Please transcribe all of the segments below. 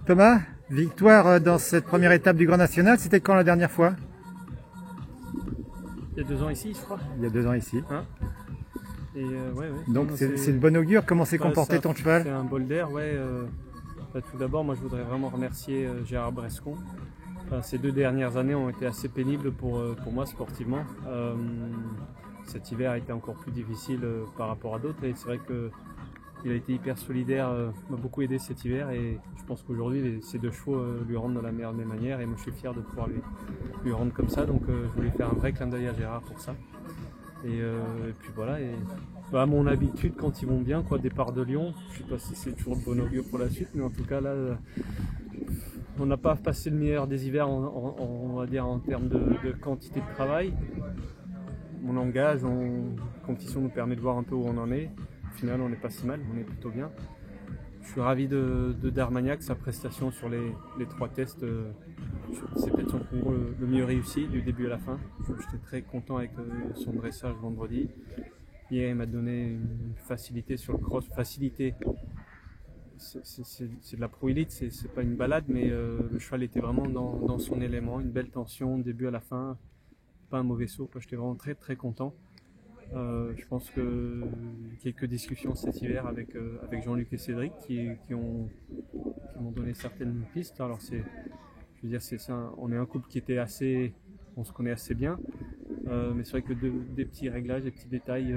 Thomas, victoire dans cette première étape du Grand National, c'était quand la dernière fois? Il y a 2 ans ici, je crois. Il y a 2 ans ici. Hein ouais. Donc c'est de bon augure. Comment s'est comporté ton cheval? C'est un bol d'air, ouais. Tout d'abord, moi je voudrais vraiment remercier Gérard Brescon. Ces 2 dernières années ont été assez pénibles pour moi sportivement. Cet hiver a été encore plus difficile par rapport à d'autres et c'est vrai qu'il a été hyper solidaire, m'a beaucoup aidé cet hiver et je pense qu'aujourd'hui ces 2 chevaux lui rendent de la meilleure des manières et moi je suis fier de pouvoir lui rendre comme ça, donc je voulais faire un vrai clin d'œil à Gérard pour ça. Et puis voilà, à mon habitude quand ils vont bien, départ de Lyon, je sais pas si c'est toujours de bon augure pour la suite, mais en tout cas là on n'a pas passé le meilleur des hivers on va dire en termes de quantité de travail. On engage, compétition nous permet de voir un peu où on en est. Au final, on n'est pas si mal, on est plutôt bien. Je suis ravi de d'Armagnac, sa prestation sur les 3 tests. C'est peut-être son concours le mieux réussi du début à la fin. J'étais très content avec son dressage vendredi. Hier, il m'a donné une facilité sur le cross. Facilité, c'est de la pro élite, c'est pas une balade, mais le cheval était vraiment dans son élément. Une belle tension, début à la fin. Pas un mauvais saut, j'étais vraiment très très content. Je pense que quelques discussions cet hiver avec Jean-Luc et Cédric qui m'ont donné certaines pistes. Alors je veux dire, on est un couple qui était on se connaît assez bien, mais c'est vrai que des petits réglages, des petits détails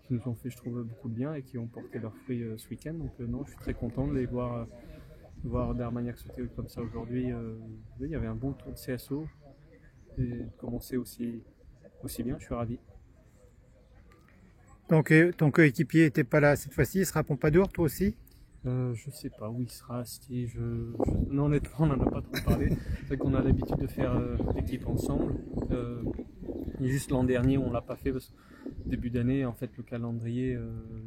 qui nous ont fait, je trouve, beaucoup de bien et qui ont porté leurs fruits ce week-end. Donc non, je suis très content de les voir d'Armagnac sauter comme ça aujourd'hui. Il y avait un bon tour de CSO. Et de commencer aussi bien, je suis ravi. Donc ton coéquipier n'était pas là cette fois-ci, il sera à Pompadour, toi aussi? Je sais pas où il sera, non, honnêtement on n'en a pas trop parlé. C'est vrai qu'on a l'habitude de faire l'équipe ensemble. Juste l'an dernier on l'a pas fait parce que début d'année en fait le calendrier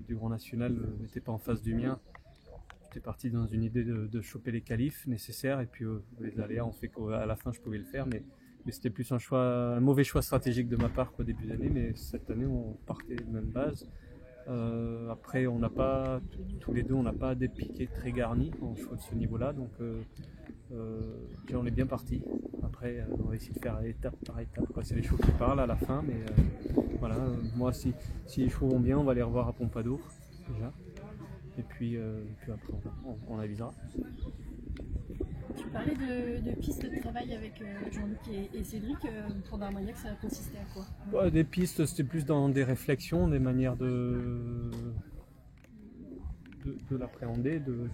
du Grand National n'était pas en face du mien. J'étais parti dans une idée de choper les qualifs nécessaires et puis les aléas ont fait qu'à la fin je pouvais le faire, mais c'était plus un mauvais choix stratégique de ma part qu'au début d'année, mais cette année on partait de même base. Après on n'a pas, tous les deux on n'a pas des piquets très garnis en choix de ce niveau-là, donc on est bien parti. Après on va essayer de faire étape par étape, c'est les chevaux qui parlent à la fin, mais voilà, moi si les chevaux vont bien on va les revoir à Pompadour déjà. Et puis après on avisera. Tu parlais de pistes de travail avec Jean-Luc et Cédric. Pour d'Armagnac, ça consistait à quoi? Des pistes, c'était plus dans des réflexions, des manières de l'appréhender, de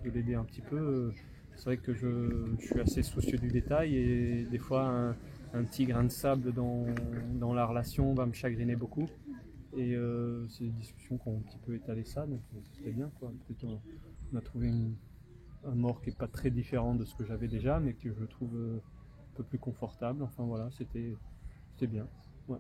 l'aider un petit peu. C'est vrai que je suis assez soucieux du détail et des fois un petit grain de sable dans la relation va me chagriner beaucoup. Et c'est des discussions qui ont un petit peu étalé ça, donc c'était bien. Peut-être on a trouvé un mort qui n'est pas très différent de ce que j'avais déjà, mais que je trouve un peu plus confortable. Enfin voilà, c'était bien. Ouais.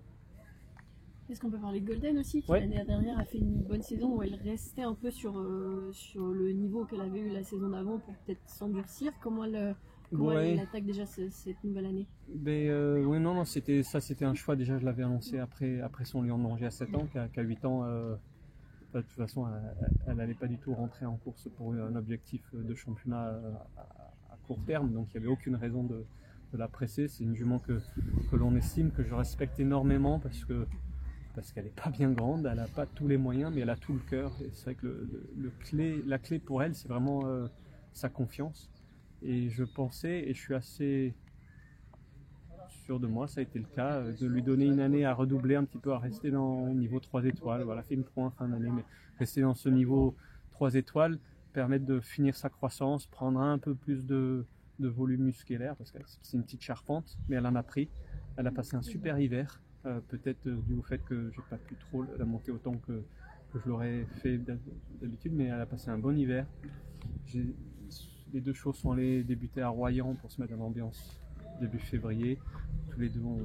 Est-ce qu'on peut parler de Golden aussi, qui l'année dernière a fait une bonne saison où elle restait un peu sur le niveau qu'elle avait eu la saison d'avant pour peut-être s'endurcir? Comment elle attaque déjà cette nouvelle année? Oui, non, c'était un choix. Déjà, je l'avais annoncé après son Lion de Angers à 7 ans, qu'à 8 ans, de toute façon, elle n'allait pas du tout rentrer en course pour un objectif de championnat à court terme. Donc, il n'y avait aucune raison de la presser. C'est une jument que l'on estime, que je respecte énormément parce qu'elle n'est pas bien grande, elle n'a pas tous les moyens, mais elle a tout le cœur. Et c'est vrai que la clé pour elle, c'est vraiment sa confiance. Et je pensais, et je suis assez sûr de moi, ça a été le cas, de lui donner une année à redoubler un petit peu, à rester dans le niveau 3 étoiles. Voilà, fait une pro en fin d'année, mais rester dans ce niveau 3 étoiles, permettre de finir sa croissance, prendre un peu plus de volume musculaire, parce que c'est une petite charpente, mais elle en a pris. Elle a passé un super hiver, peut-être dû au fait que j'ai pas pu trop la monter autant que je l'aurais fait d'habitude, mais elle a passé un bon hiver. Les 2 chevaux sont allés débuter à Royan pour se mettre dans l'ambiance début février. Tous les 2 ont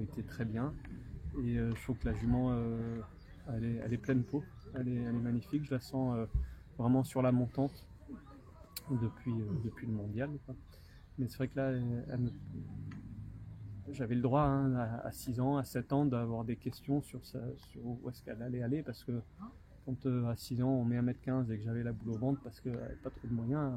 été très bien. Et je trouve que la jument, elle est pleine peau. Elle est magnifique. Je la sens vraiment sur la montante depuis le mondial. Mais c'est vrai que là, j'avais le droit à 6 ans, à 7 ans, d'avoir des questions sur où est-ce qu'elle allait aller. Parce quand à 6 ans on met 1m15 et que j'avais la boule au ventre parce qu'il n'y avait pas trop de moyens,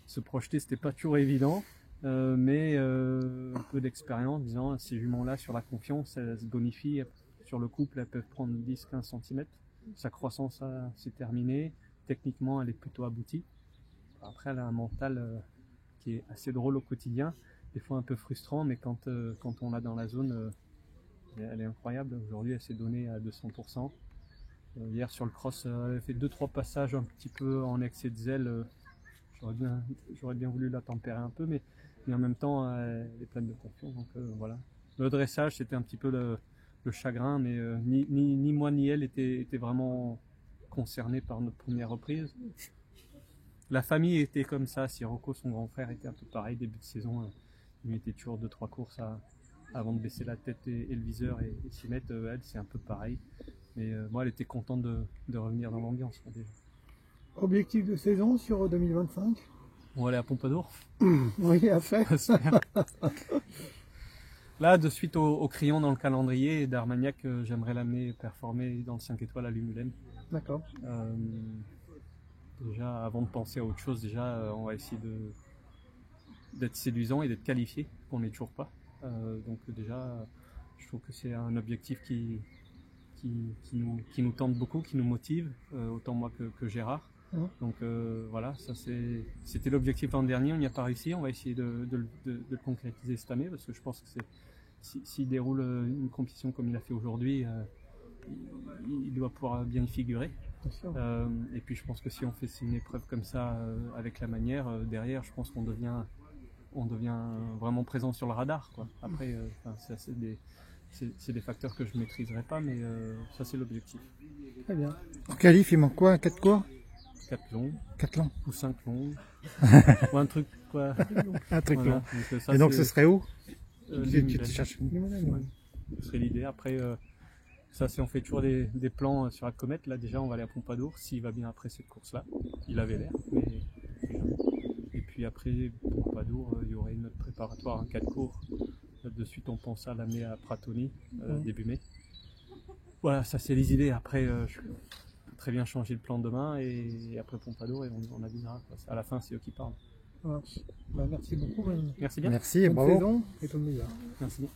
se projeter c'était pas toujours évident. Mais un peu d'expérience, disant ces juments-là sur la confiance, elles se bonifient. Sur le couple, elles peuvent prendre 10-15 cm. Sa croissance c'est terminé. Techniquement, elle est plutôt aboutie. Après, elle a un mental qui est assez drôle au quotidien, des fois un peu frustrant, mais quand on l'a dans la zone, elle est incroyable. Aujourd'hui, elle s'est donnée à 200%. Hier sur le cross, elle a fait 2-3 passages un petit peu en excès de zèle. J'aurais bien voulu la tempérer un peu, mais en même temps, elle est pleine de confiance. Donc voilà. Le dressage, c'était un petit peu le chagrin, mais ni moi ni elle étaient vraiment concernés par notre première reprise. La famille était comme ça. Sirocco, son grand frère, était un peu pareil. Début de saison, il mettait toujours 2-3 courses avant de baisser la tête et le viseur et s'y mettre. Elle, c'est un peu pareil. Mais moi, elle était contente de revenir dans l'ambiance déjà. Objectif de saison sur 2025? On va aller à Pompadour. Oui, à faire. Là, de suite au crayon dans le calendrier d'Armagnac, j'aimerais l'amener performer dans le 5 étoiles à Lumulène. D'accord. Déjà, avant de penser à autre chose, on va essayer d'être séduisant et d'être qualifié, qu'on n'est toujours pas. Donc déjà, je trouve que c'est un objectif qui nous tente beaucoup, qui nous motive, autant moi que Gérard. Donc voilà, ça c'était l'objectif l'an dernier, on n'y a pas réussi, on va essayer de le concrétiser cette année, parce que je pense que s'il déroule une compétition comme il a fait aujourd'hui, il doit pouvoir bien y figurer. Et puis je pense que si on fait une épreuve comme ça avec la manière, derrière je pense qu'on devient vraiment présent sur le radar, quoi. Après c'est des facteurs que je ne maîtriserai pas, mais ça c'est l'objectif. Très bien. En qualif, il manque quoi? 4 cours? 4 longs. 4 longs. Ou 5 longs. Ou un truc, quoi. Un truc Voilà. long. Donc, ça, et donc ce serait où? Tu te Ce cherches. serait l'idée. Après, ça c'est on fait toujours des plans sur la comète. Là déjà on va aller à Pompadour, s'il va bien après cette course-là. Il avait l'air. Et puis après Pompadour, il y aurait une autre préparatoire, un 4 cours. De suite on pense à l'amener à Pratoni, début mai. Voilà, ça c'est les idées. Après, je peux très bien changer le plan demain et après Pompadour et on avisera. À la fin, c'est eux qui parlent. Merci beaucoup. Merci bien. Merci, Bonne bravo. saison et tout le meilleur. Merci bien.